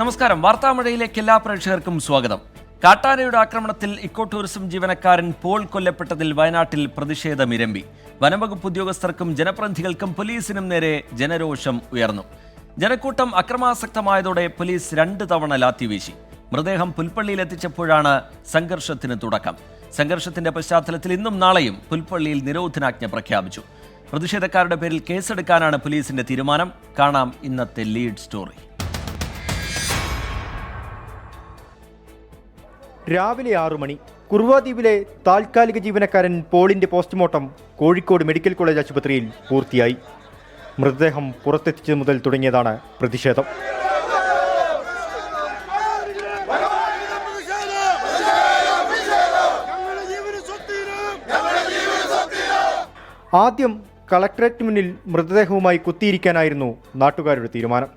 നമസ്കാരം. വാർത്താമഴയിലേക്ക് എല്ലാ പ്രേക്ഷകർക്കും സ്വാഗതം. കാട്ടാനയുടെ ആക്രമണത്തിൽ ഇക്കോ ടൂറിസം ജീവനക്കാരൻ പോൾ കൊല്ലപ്പെട്ടതിൽ വയനാട്ടിൽ പ്രതിഷേധമിരമ്പി. വനംവകുപ്പ് ഉദ്യോഗസ്ഥർക്കും ജനപ്രതിനിധികൾക്കും പോലീസിനും നേരെ ജനരോഷം ഉയർന്നു. ജനക്കൂട്ടം അക്രമാസക്തമായതോടെ പോലീസ് 2 തവണ ലാത്തിവീശി. മൃതദേഹം പുൽപ്പള്ളിയിലെത്തിച്ചപ്പോഴാണ് സംഘർഷത്തിന് തുടക്കം. സംഘർഷത്തിന്റെ പശ്ചാത്തലത്തിൽ ഇന്നും നാളെയും പുൽപ്പള്ളിയിൽ നിരോധനാജ്ഞ പ്രഖ്യാപിച്ചു. പ്രതിഷേധക്കാരുടെ പേരിൽ കേസെടുക്കാനാണ് പോലീസിന്റെ തീരുമാനം. കാണാം ഇന്നത്തെ ലീഡ് സ്റ്റോറി. രാവിലെ 6 മണി. കുറുവാദ്വീപിലെ താൽക്കാലിക ജീവനക്കാരൻ പോളിന്റെ പോസ്റ്റ്മോർട്ടം കോഴിക്കോട് മെഡിക്കൽ കോളേജ് ആശുപത്രിയിൽ പൂർത്തിയായി. മൃതദേഹം പുറത്തെത്തിച്ചത് മുതൽ തുടങ്ങിയതാണ് പ്രതിഷേധം. ആദ്യം കളക്ടറേറ്റ് മുന്നിൽ മൃതദേഹവുമായി കുത്തിയിരിക്കാനായിരുന്നു നാട്ടുകാരുടെ തീരുമാനം.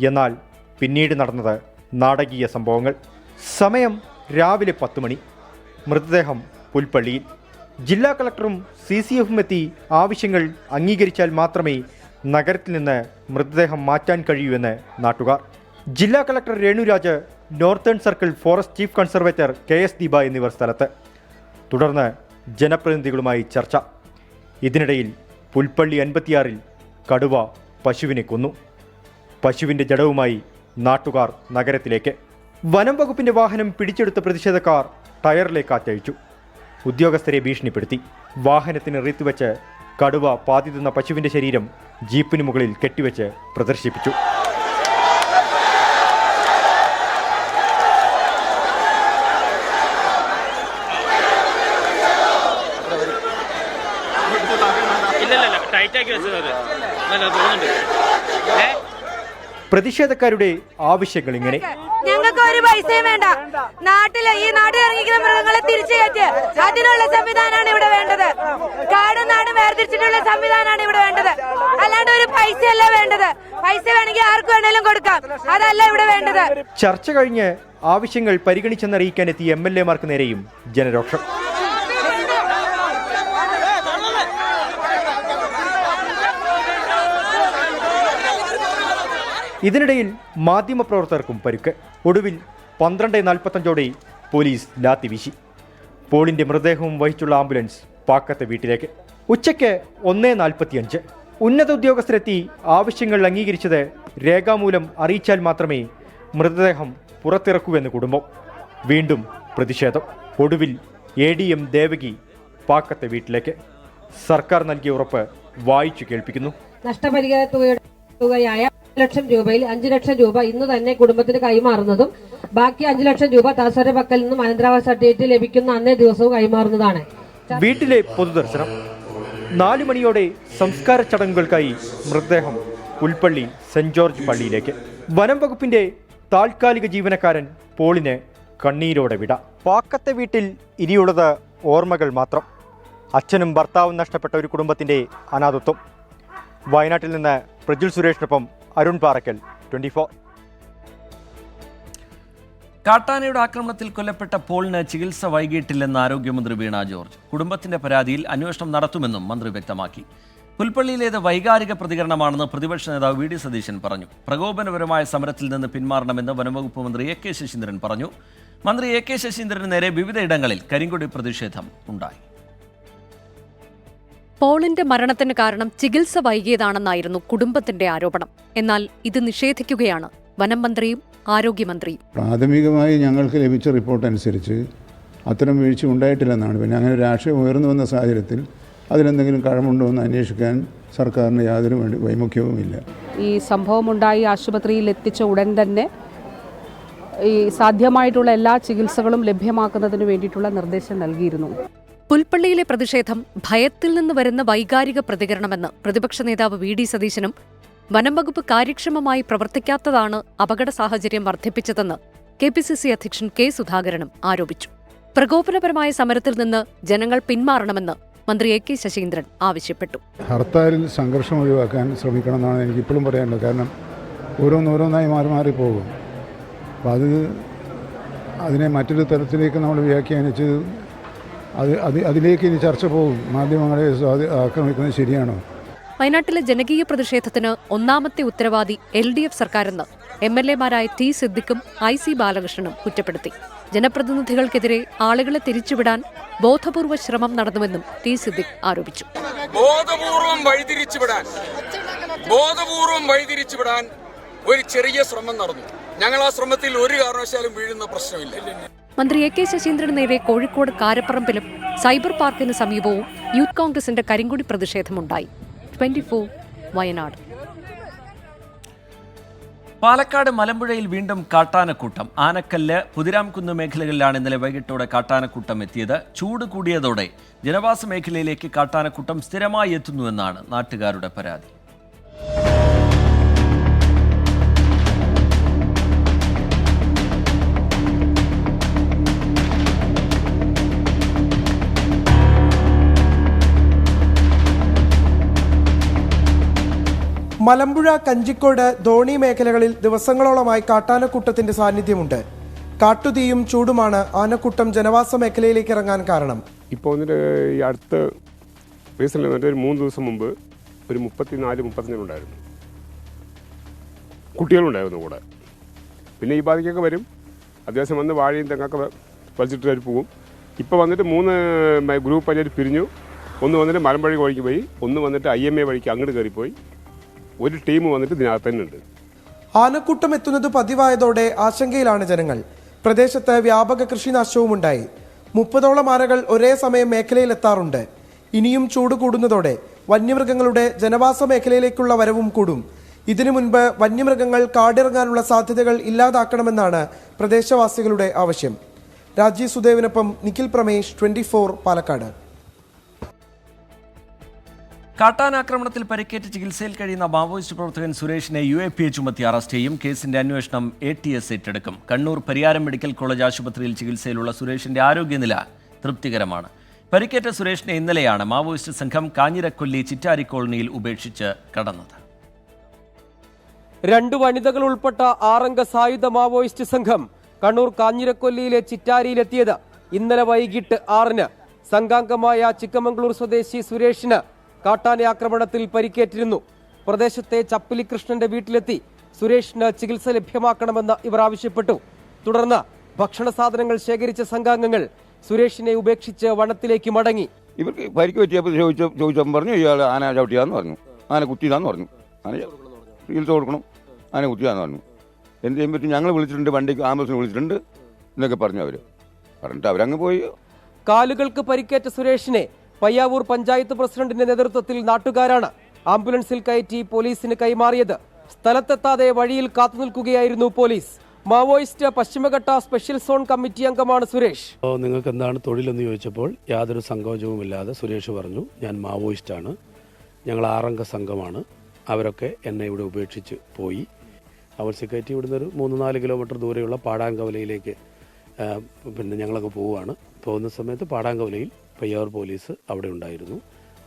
എന്നാൽ പിന്നീട് നടന്നത് നാടകീയ സംഭവങ്ങൾ. സമയം രാവിലെ 10 മണി. മൃതദേഹം പുൽപ്പള്ളിയിൽ. ജില്ലാ കളക്ടറും CCFും എത്തി ആവശ്യങ്ങൾ അംഗീകരിച്ചാൽ മാത്രമേ നഗരത്തിൽ നിന്ന് മൃതദേഹം മാറ്റാൻ കഴിയൂവെന്ന് നാട്ടുകാർ. ജില്ലാ collector Renu Raj, northern circle forest chief conservator KS Deepa എന്നിവർ സ്ഥലത്ത്. തുടർന്ന് ജനപ്രതിനിധികളുമായി ചർച്ച. ഇതിനിടയിൽ പുൽപ്പള്ളി 56-ൽ കടുവ പശുവിനെ കൊന്നു. പശുവിൻ്റെ ജഡവുമായി നാട്ടുകാർ നഗരത്തിലേക്ക്. വനം വകുപ്പിന്റെ വാഹനം പിടിച്ചെടുത്ത പ്രതിഷേധക്കാർ ടയറിലേക്ക് കാറ്റഴിച്ചു. ഉദ്യോഗസ്ഥരെ ഭീഷണിപ്പെടുത്തി. വാഹനത്തിന് റീത്തുവെച്ച് കടുവ പാതി തിന്ന പശുവിന്റെ ശരീരം ജീപ്പിന് മുകളിൽ കെട്ടിവെച്ച് പ്രദർശിപ്പിച്ചു. പ്രതിഷേധക്കാരുടെ ആവശ്യങ്ങൾ ഇങ്ങനെ: ഞങ്ങൾക്ക് ഒരു പൈസയും വേണ്ട. ഈ നാട്ടിൽ ഇറങ്ങിക്കുന്ന മൃഗങ്ങളെ തിരിച്ചു കയറ്റി അതിനുള്ള സംവിധാനമാണ് ഇവിടെ വേണ്ടത്. കാടും നാടും വേർതിരിച്ചിട്ടുള്ള സംവിധാനമാണ് ഇവിടെ വേണ്ടത്. അല്ലാണ്ട് ഒരു പൈസയല്ല വേണ്ടത്. പൈസ വേണമെങ്കിൽ ആർക്ക് വേണേലും കൊടുക്കാം. അതല്ല ഇവിടെ വേണ്ടത്. ചർച്ച കഴിഞ്ഞ് ആവശ്യങ്ങൾ പരിഗണിച്ചെന്നറിയിക്കാനെത്തിയ MLA-മാർക്ക് നേരെയും ജനരോഷം. ഇതിനിടയിൽ മാധ്യമപ്രവർത്തകർക്കും പരുക്ക്. ഒടുവിൽ 12:45 പോലീസ് ലാത്തി വീശി. പോളിന്റെ മൃതദേഹവും വഹിച്ചുള്ള ആംബുലൻസ് പാക്കത്തെ വീട്ടിലേക്ക്. ഉച്ചയ്ക്ക് 1:45 ഉന്നത ഉദ്യോഗസ്ഥരെത്തി ആവശ്യങ്ങൾ അംഗീകരിച്ചത് രേഖാമൂലം അറിയിച്ചാൽ മാത്രമേ മൃതദേഹം പുറത്തിറക്കൂവെന്ന് കുടുംബം. വീണ്ടും പ്രതിഷേധം. ഒടുവിൽ ADM ദേവകി പാക്കത്തെ വീട്ടിലേക്ക്. സർക്കാർ നൽകിയ ഉറപ്പ് വായിച്ചു കേൾപ്പിക്കുന്നു. നഷ്ടപരിഹാര തുകയായ 5 ലക്ഷം രൂപയിൽ 5 ലക്ഷം രൂപ ഇന്ന് തന്നെ കുടുംബത്തിന് കൈമാറുന്നതും ബാക്കി 5 ലക്ഷം രൂപ തഹസിൽദാരുടെ പക്കൽ നിന്നും അനന്തരാവകാശ സർട്ടിഫിക്കറ്റ് ലഭിക്കുന്ന അന്നേ ദിവസവും കൈമാറുന്നതാണ്. വീട്ടിലെ പൊതുദർശനം. 4 മണിയോടെ സംസ്കാര ചടങ്ങുകൾക്കായി മൃതദേഹം പുൽപ്പള്ളി സെന്റ് ജോർജ് പള്ളിയിലേക്ക്. വനം വകുപ്പിന്റെ താൽക്കാലിക ജീവനക്കാരൻ പോളിന് കണ്ണീരോടെ വിട. പാക്കത്തെ വീട്ടിൽ ഇനിയുള്ളത് ഓർമ്മകൾ മാത്രം. അച്ഛനും ഭർത്താവും നഷ്ടപ്പെട്ട ഒരു കുടുംബത്തിന്റെ അനാഥത്വം. വയനാട്ടിൽ നിന്ന് പ്രജുൽ സുരേഷിനൊപ്പം അരുൺ പാറക്കൽ, 24. കാട്ടാനയുടെ ആക്രമണത്തിൽ കൊല്ലപ്പെട്ട പോളിന് ചികിത്സ വൈകിട്ടില്ലെന്ന് ആരോഗ്യമന്ത്രി വീണ ജോർജ്. കുടുംബത്തിന്റെ പരാതിയിൽ അന്വേഷണം നടത്തുമെന്നും മന്ത്രി വ്യക്തമാക്കി. പുൽപ്പള്ളിയിലേത് വൈകാരിക പ്രതികരണമാണെന്ന് പ്രതിപക്ഷ നേതാവ് VD സതീശൻ പറഞ്ഞു. പ്രകോപനപരമായ സമരത്തിൽ നിന്ന് പിന്മാറണമെന്ന് വനംവകുപ്പ് മന്ത്രി AK ശശീന്ദ്രൻ പറഞ്ഞു. മന്ത്രി AK ശശീന്ദ്രന് നേരെ വിവിധയിടങ്ങളിൽ കരിങ്കൊടി പ്രതിഷേധം ഉണ്ടായി. പോളിന്റെ മരണത്തിന് കാരണം ചികിത്സ വൈകിയതാണെന്നായിരുന്നു കുടുംബത്തിന്റെ ആരോപണം. എന്നാൽ ഇത് നിഷേധിക്കുകയാണ് വനം മന്ത്രിയും ആരോഗ്യമന്ത്രിയും. പ്രാഥമികമായി ഞങ്ങൾക്ക് ലഭിച്ച റിപ്പോർട്ട് അനുസരിച്ച് അത്തരം വീഴ്ച ഉണ്ടായിട്ടില്ലെന്നാണ്. പിന്നെ അങ്ങനെ രാഷ്ട്രീയം ഉയർന്നു വന്ന സാഹചര്യത്തിൽ അതിലെന്തെങ്കിലും കഴമുണ്ടോ എന്ന് അന്വേഷിക്കാൻ സർക്കാരിന് യാതൊരു വൈമുഖ്യവുമില്ല. ഈ സംഭവമുണ്ടായി ആശുപത്രിയിൽ എത്തിച്ച ഉടൻ തന്നെ ഈ സാധ്യമായിട്ടുള്ള എല്ലാ ചികിത്സകളും ലഭ്യമാക്കുന്നതിന് വേണ്ടിയിട്ടുള്ള നിർദ്ദേശം നൽകിയിരുന്നു. പുൽപ്പള്ളിയിലെ പ്രതിഷേധം ഭയത്തിൽ നിന്ന് വരുന്ന വൈകാരിക പ്രതികരണമെന്ന് പ്രതിപക്ഷ നേതാവ് VD സതീശനും വനംവകുപ്പ് കാര്യക്ഷമമായി പ്രവർത്തിക്കാത്തതാണ് അപകട സാഹചര്യം വർദ്ധിപ്പിച്ചതെന്ന് KPCC അധ്യക്ഷൻ K സുധാകരനും ആരോപിച്ചു. പ്രകോപനപരമായ സമരത്തിൽ നിന്ന് ജനങ്ങൾ പിന്മാറണമെന്ന് മന്ത്രി AK ശശീന്ദ്രൻ ആവശ്യപ്പെട്ടു. ഹർത്താലിൽ സംഘർഷം ഒഴിവാക്കാൻ ശ്രമിക്കണമെന്നാണ് എനിക്ക് ഇപ്പോഴും പറയാനുള്ളത്. കാരണം ഓരോന്നായി മാറി പോകും. അപ്പോൾ അതിനെ മറ്റൊരു തരത്തിലേക്ക് നമ്മൾ വ്യാഖ്യാനിച്ച് അതിലേക്ക് ഇനി ചർച്ച പോകും. മാധ്യമങ്ങളെ ആക്രമിക്കുന്നത് ശരിയാണോ? വയനാട്ടിലെ ജനകീയ പ്രതിഷേധത്തിന് ഒന്നാമത്തെ ഉത്തരവാദി LDF സർക്കാരെന്ന് MLA-മാരായ ടി സിദ്ദിഖും IC ബാലകൃഷ്ണനും കുറ്റപ്പെടുത്തി. ജനപ്രതിനിധികൾക്കെതിരെ ആളുകളെ തിരിച്ചുവിടാൻ ബോധപൂർവ ശ്രമം നടന്നുവെന്നും ടി സിദ്ദിഖ് ആരോപിച്ചു. ബോധപൂർവം വഴിതിരിച്ചുവിടാൻ ഒരു ചെറിയ ശ്രമം നടന്നു. ഞങ്ങൾ ആ ശ്രമത്തിൽ ഒരു കാരണവശാലും വീഴുന്ന പ്രശ്നമില്ല. മന്ത്രി AK ശശീന്ദ്രന് നേരെ കോഴിക്കോട് കാരപ്പറമ്പിലും സൈബർ പാർക്കിന് സമീപവും യൂത്ത് കോൺഗ്രസിന്റെ കരിങ്കൊടി പ്രതിഷേധമുണ്ടായി. 24 വയനാട്. പാലക്കാട് മലമ്പുഴയിൽ വീണ്ടും കാട്ടാനക്കൂട്ടം. ആനക്കല്ല്, പുതിരാംകുന്ന് മേഖലകളിലാണ് ഇന്നലെ വൈകിട്ടോടെ കാട്ടാനക്കൂട്ടം എത്തിയത്. ചൂട് കൂടിയതോടെ ജനവാസ മേഖലയിലേക്ക് കാട്ടാനക്കൂട്ടം സ്ഥിരമായി എത്തുന്നുവെന്നാണ് നാട്ടുകാരുടെ പരാതി. മലമ്പുഴ, കഞ്ചിക്കോട്, ധോണി മേഖലകളിൽ ദിവസങ്ങളോളമായി കാട്ടാനക്കൂട്ടത്തിന്റെ സാന്നിധ്യമുണ്ട്. കാട്ടുതീയും ചൂടുമാണ് ആനക്കൂട്ടം ജനവാസ മേഖലയിലേക്ക് ഇറങ്ങാൻ കാരണം. ഇപ്പോൾ വന്നിട്ട് ഈ അടുത്ത റീസെൻ്റ് വന്നിട്ട് ഒരു 3 ദിവസം മുമ്പ് ഒരു 34-35 ഉണ്ടായിരുന്നു. കുട്ടികളുണ്ടായിരുന്നു കൂടെ. പിന്നെ ഈ ബാധിക്കൊക്കെ വരും. അത്യാവശ്യം വന്ന് വാഴയും തെങ്ങൊക്കെ വലിച്ചിട്ട് അവർ പോകും. ഇപ്പോൾ വന്നിട്ട് 3 ഗ്രൂപ്പ് ആയിട്ട് പിരിഞ്ഞു. ഒന്ന് വന്നിട്ട് മലമ്പുഴ വഴിക്ക് പോയി, ഒന്ന് വന്നിട്ട് IMA വഴിക്ക് അങ്ങോട്ട് കയറിപ്പോയി. ഒരു ടീം വന്നിട്ട് ഇതിനകത്ത് തന്നെ ഉണ്ട്. ആനക്കൂട്ടം എത്തുന്നത് പതിവായതോടെ ആശങ്കയിലാണ് ജനങ്ങൾ. പ്രദേശത്ത് വ്യാപക കൃഷിനാശവും ഉണ്ടായി. 30ഓളം ആനകൾ ഒരേ സമയം മേഖലയിൽ എത്താറുണ്ട്. ഇനിയും ചൂട് കൂടുന്നതോടെ വന്യമൃഗങ്ങളുടെ ജനവാസ മേഖലയിലേക്കുള്ള വരവും കൂടും. ഇതിനു മുൻപ് വന്യമൃഗങ്ങൾ കാടിറങ്ങാനുള്ള സാധ്യതകൾ ഇല്ലാതാക്കണമെന്നാണ് പ്രദേശവാസികളുടെ ആവശ്യം. രാജീവ് സുദേവിനൊപ്പം നിഖിൽ പ്രമേഷ്, 24 പാലക്കാട്. കാട്ടാനാക്രമണത്തിൽ പരിക്കേറ്റ് ചികിത്സയിൽ കഴിയുന്ന മാവോയിസ്റ്റ് പ്രവർത്തകൻ സുരേഷിനെ UAPA ചുമത്തി അറസ്റ്റ് ചെയ്യും. കേസിന്റെ അന്വേഷണം ATS ഏറ്റെടുക്കും. കണ്ണൂർ പരിയാരം മെഡിക്കൽ കോളേജ് ആശുപത്രിയിൽ ചികിത്സയിലുള്ള സുരേഷിന്റെ ആരോഗ്യനില തൃപ്തികരമാണ്. പരിക്കേറ്റ സുരേഷിനെ ഇന്നലെയാണ് മാവോയിസ്റ്റ് സംഘം കാഞ്ഞിരക്കൊല്ലി ചിറ്റാരി കോളനിയിൽ ഉപേക്ഷിച്ച് കടന്നത്. 2 വനിതകൾ ഉൾപ്പെട്ട 6 അംഗ സായുധ മാവോയിസ്റ്റ് സംഘം കണ്ണൂർ കാഞ്ഞിരക്കൊല്ലിയിലെ ചിറ്റാരിയിലെത്തിയത് ഇന്നലെ വൈകിട്ട് 6-ന്. സംഘാംഗമായ ചിക്കമംഗളൂർ സ്വദേശി സുരേഷിന് കാട്ടാന ആക്രമണത്തിൽ പരിക്കേറ്റിരുന്നു. പ്രദേശത്തെ ചപ്പിലി കൃഷ്ണന്റെ വീട്ടിലെത്തി സുരേഷിന് ചികിത്സ ലഭ്യമാക്കണമെന്ന് ഇവർ ആവശ്യപ്പെട്ടു. തുടർന്ന് ഭക്ഷണ സാധനങ്ങൾ ശേഖരിച്ച സംഘാംഗങ്ങൾ സുരേഷിനെ ഉപേക്ഷിച്ച് വനത്തിലേക്ക് മടങ്ങി. ഇവർക്ക് പരിക്ക് പറ്റിയപ്പോൾ ചോദിച്ചപ്പോൾ പറഞ്ഞു ഇയാൾ ആന ചവിട്ടിയാന്ന് പറഞ്ഞു, ആന കുത്തിയതാന്ന് പറഞ്ഞു, ആന ചികിത്സ കൊടുക്കണം, ആന കുത്തിയാന്ന് പറഞ്ഞു. എന്ത് ചെയ്യാൻ പറ്റും, ഞങ്ങൾ വിളിച്ചിട്ടുണ്ട്, വണ്ടിക്ക് ആംബുലൻസിന് വിളിച്ചിട്ടുണ്ട് എന്നൊക്കെ പറഞ്ഞു. പറഞ്ഞിട്ട് അവരങ്ങ് പോയി. കാലുകൾക്ക് പരിക്കേറ്റ സുരേഷിനെ പയ്യാവൂർ പഞ്ചായത്ത് പ്രസിഡന്റിന്റെ നേതൃത്വത്തിൽ നാട്ടുകാരാണ് ആംബുലൻസിൽ കയറ്റി പോലീസിന് കൈമാറിയത്. സ്ഥലത്തെത്താതെ വഴിയിൽ കാത്തുനിൽക്കുകയായിരുന്നു പോലീസ്. മാവോയിസ്റ്റ് പശ്ചിമഘട്ട സ്പെഷ്യൽ സോൺ കമ്മിറ്റി അംഗമാണ് സുരേഷ്. നിങ്ങൾക്ക് എന്താണ് തൊഴിലെന്ന് ചോദിച്ചപ്പോൾ യാതൊരു സങ്കോചവുമില്ലാതെ സുരേഷ് പറഞ്ഞു, ഞാൻ മാവോയിസ്റ്റാണ്, ഞങ്ങൾ 6 അംഗ സംഘമാണ്, അവരൊക്കെ എന്നെ ഇവിടെ ഉപേക്ഷിച്ച് പോയി. ആംബുലൻസിൽ കയറ്റി ഇവിടുന്ന് ഒരു 3-4 കിലോമീറ്റർ ദൂരെയുള്ള പാടാങ്കവലയിലേക്ക് ഞങ്ങളൊക്കെ പോവുകയാണ്. പോകുന്ന സമയത്ത് പാടാങ്കവലയിൽ പയ്യാവൂർ പോലീസ് അവിടെ ഉണ്ടായിരുന്നു.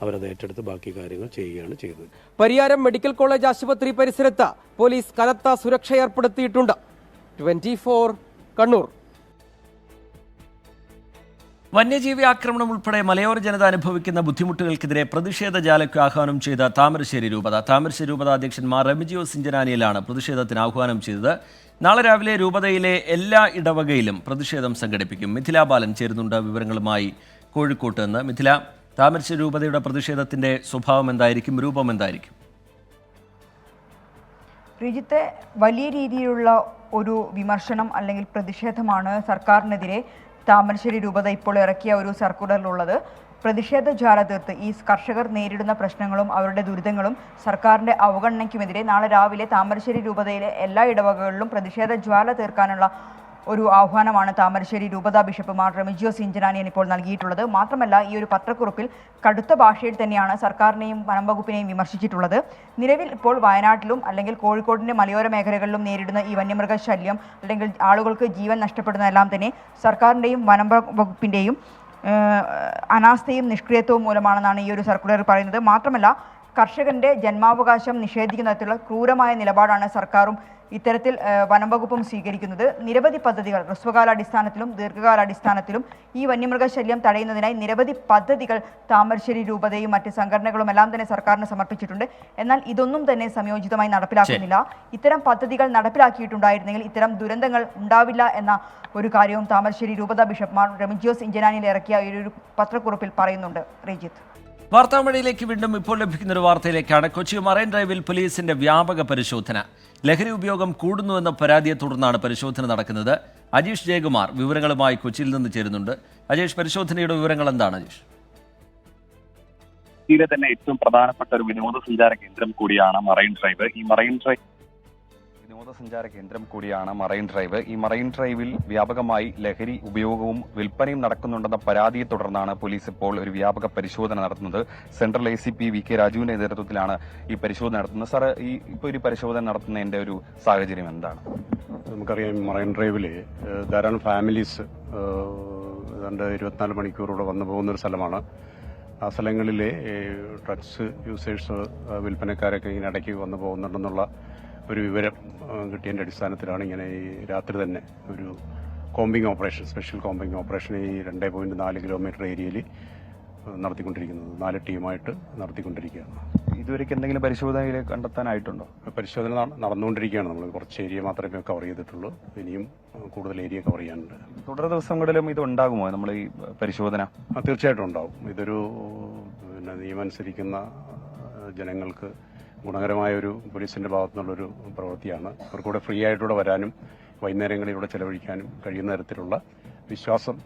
അവരത് ഏറ്റെടുത്ത് ബാക്കി കാര്യങ്ങൾ ചെയ്യുകയാണ് ചെയ്തത്. പരിയാരം മെഡിക്കൽ കോളേജ് ആശുപത്രി പരിസരത്ത് പോലീസ് കനത്ത സുരക്ഷ ഏർപ്പെടുത്തിയിട്ടുണ്ട്. 24 കണ്ണൂർ. വന്യജീവി ആക്രമണം ഉൾപ്പെടെ മലയോര ജനത അനുഭവിക്കുന്ന ബുദ്ധിമുട്ടുകൾക്കെതിരെ പ്രതിഷേധ ജാലയ്ക്ക് ആഹ്വാനം ചെയ്ത താമരശ്ശേരി രൂപത. താമരശ്ശേരി രൂപത അധ്യക്ഷൻ മാർ റെമിജിയോസ് ഇഞ്ചനാനിയിലാണ് പ്രതിഷേധത്തിന് ആഹ്വാനം ചെയ്തത്. നാളെ രാവിലെ രൂപതയിലെ എല്ലാ ഇടവകയിലും പ്രതിഷേധം സംഘടിപ്പിക്കും. മിഥില ബാലൻ ചേരുന്നുണ്ട് വിവരങ്ങളുമായി കോഴിക്കോട്ട് നിന്ന്. മിഥില, താമരശ്ശേരി രൂപതയുടെ പ്രതിഷേധത്തിന്റെ സ്വഭാവം എന്തായിരിക്കും, രൂപം എന്തായിരിക്കും? ശ്രീജിത്തെ, വലിയ രീതിയിലുള്ള ഒരു വിമർശനം അല്ലെങ്കിൽ പ്രതിഷേധമാണ് സർക്കാരിനെതിരെ താമരശ്ശേരി രൂപത ഇപ്പോൾ ഇറക്കിയ ഒരു സർക്കുലറിലുള്ളത്. പ്രതിഷേധ ജ്വാല തീർത്ത് ഈ കർഷകർ നേരിടുന്ന പ്രശ്നങ്ങളും അവരുടെ ദുരിതങ്ങളും സർക്കാരിൻ്റെ അവഗണനയ്ക്കുമെതിരെ നാളെ രാവിലെ താമരശ്ശേരി രൂപതയിലെ എല്ലാ ഇടവകകളിലും പ്രതിഷേധ ജ്വാല തീർക്കാനുള്ള ഒരു ആഹ്വാനമാണ് താമരശ്ശേരി രൂപതാ ബിഷപ്പ് മാർ റെമിജിയോസ് ഇഞ്ചനാനിയൻ ഇപ്പോൾ നൽകിയിട്ടുള്ളത്. മാത്രമല്ല, ഈ ഒരു പത്രക്കുറിപ്പിൽ കടുത്ത ഭാഷയിൽ തന്നെയാണ് സർക്കാരിനെയും വനം വകുപ്പിനെയും വിമർശിച്ചിട്ടുള്ളത്. നിലവിൽ ഇപ്പോൾ വയനാട്ടിലും അല്ലെങ്കിൽ കോഴിക്കോടിൻ്റെ മലയോര മേഖലകളിലും നേരിടുന്ന ഈ വന്യമൃഗശല്യം അല്ലെങ്കിൽ ആളുകൾക്ക് ജീവൻ നഷ്ടപ്പെടുന്നതെല്ലാം തന്നെ സർക്കാരിൻ്റെയും വനം വകുപ്പിൻ്റെയും അനാസ്ഥയും നിഷ്ക്രിയത്വവും മൂലമാണെന്നാണ് ഈ ഒരു സർക്കുലറിൽ പറയുന്നത്. മാത്രമല്ല, കർഷകന്റെ ജന്മാവകാശം നിഷേധിക്കുന്ന തരത്തിലുള്ള ക്രൂരമായ നിലപാടാണ് സർക്കാരും ഇത്തരത്തിൽ വനം വകുപ്പും സ്വീകരിക്കുന്നത്. നിരവധി പദ്ധതികൾ ഹ്രസ്വകാലാടിസ്ഥാനത്തിലും ദീർഘകാലാടിസ്ഥാനത്തിലും ഈ വന്യമൃഗശല്യം തടയുന്നതിനായി നിരവധി പദ്ധതികൾ താമരശ്ശേരി രൂപതയും മറ്റ് സംഘടനകളും എല്ലാം തന്നെ സർക്കാരിന് സമർപ്പിച്ചിട്ടുണ്ട്. എന്നാൽ ഇതൊന്നും തന്നെ സംയോജിതമായി നടപ്പിലാക്കുന്നില്ല. ഇത്തരം പദ്ധതികൾ നടപ്പിലാക്കിയിട്ടുണ്ടായിരുന്നെങ്കിൽ ഇത്തരം ദുരന്തങ്ങൾ ഉണ്ടാവില്ല എന്ന ഒരു കാര്യവും താമരശ്ശേരി രൂപത ബിഷപ്പ്മാർ റെമിജിയോസ് ഇഞ്ചനാനിയിൽ ഇറക്കിയ ഒരു പത്രക്കുറിപ്പിൽ പറയുന്നുണ്ട്. റീജിത്ത്, വാർത്താമഴയിലേക്ക് വീണ്ടും ഇപ്പോൾ ലഭിക്കുന്ന ഒരു വാർത്തയിലേക്കാണ്. കൊച്ചി മറൈൻ ഡ്രൈവിൽ പോലീസിന്റെ വ്യാപക പരിശോധന. ലഹരി ഉപയോഗം കൂടുന്നുവെന്ന പരാതിയെ തുടർന്നാണ് പരിശോധന നടക്കുന്നത്. അജീഷ് ജയകുമാർ വിവരങ്ങളുമായി കൊച്ചിയിൽ നിന്ന് ചേരുന്നുണ്ട്. അജീഷ്, പരിശോധനയുടെ വിവരങ്ങൾ എന്താണ്? അജീഷ്, കൊച്ചിയിലെ തന്നെ ഏറ്റവും പ്രധാനപ്പെട്ട ഒരു വിനോദസഞ്ചാര കേന്ദ്രം കൂടിയാണ് മറൈൻ ഡ്രൈവ്. ഈ മറൈൻ ഡ്രൈവിൽ വ്യാപകമായി ലഹരി ഉപയോഗവും വിൽപ്പനയും നടക്കുന്നുണ്ടെന്ന പരാതിയെ തുടർന്നാണ് പോലീസ് ഇപ്പോൾ ഒരു വ്യാപക പരിശോധന നടത്തുന്നത്. സെൻട്രൽ ACP VK രാജുവിന്റെ നേതൃത്വത്തിലാണ് ഈ പരിശോധന നടത്തുന്നത്. സാർ, ഇപ്പോൾ ഒരു പരിശോധന നടത്തുന്നതിന്റെ ഒരു സാഹചര്യം എന്താണ്? നമുക്കറിയാം, മറൈൻ ഡ്രൈവില് ധാരാളം ഫാമിലീസ് ഏതാണ്ട് 24 മണിക്കൂറൂടെ വന്നു പോകുന്ന ഒരു സ്ഥലമാണ്. ആ സ്ഥലങ്ങളിലെ ഡ്രഗ്സ് യൂസേഴ്സ്, വിൽപ്പനക്കാരൊക്കെ ഇങ്ങനെ ഇടയ്ക്ക് വന്നു പോകുന്നുണ്ടെന്നുള്ള ഒരു വിവരം കിട്ടിയതിൻ്റെ അടിസ്ഥാനത്തിലാണ് ഇങ്ങനെ ഈ രാത്രി തന്നെ ഒരു combing operation, special combing operation ഈ 2.4 കിലോമീറ്റർ ഏരിയയിൽ നടത്തിക്കൊണ്ടിരിക്കുന്നത്. 4 ടീമായിട്ട് നടത്തിക്കൊണ്ടിരിക്കുകയാണ്. ഇതുവരെയ്ക്ക് എന്തെങ്കിലും പരിശോധനയിൽ കണ്ടെത്താനായിട്ടുണ്ടോ? പരിശോധന നടന്നുകൊണ്ടിരിക്കുകയാണ്. നമ്മൾ കുറച്ച് ഏരിയ മാത്രമേ കവർ ചെയ്തിട്ടുള്ളൂ. ഇനിയും കൂടുതൽ ഏരിയ കവർ ചെയ്യാനുണ്ട്. തുടർ ദിവസങ്ങളിലും ഇത് ഉണ്ടാകുമോ നമ്മൾ ഈ പരിശോധന? തീർച്ചയായിട്ടും ഉണ്ടാവും. ഇതൊരു നിയമം അനുസരിക്കുന്ന ജനങ്ങൾക്ക് ഗുണകരമായ ഒരു പോലീസിന്റെ ഭാഗത്തു നിന്നുള്ളൊരു പ്രവൃത്തിയാണ്. അവർക്കൂടെ ഫ്രീ ആയിട്ടൂടെ വരാനും വൈകുന്നേരങ്ങളിലൂടെ ചെലവഴിക്കാനും കഴിയുന്ന തരത്തിലുള്ള വിശ്വാസം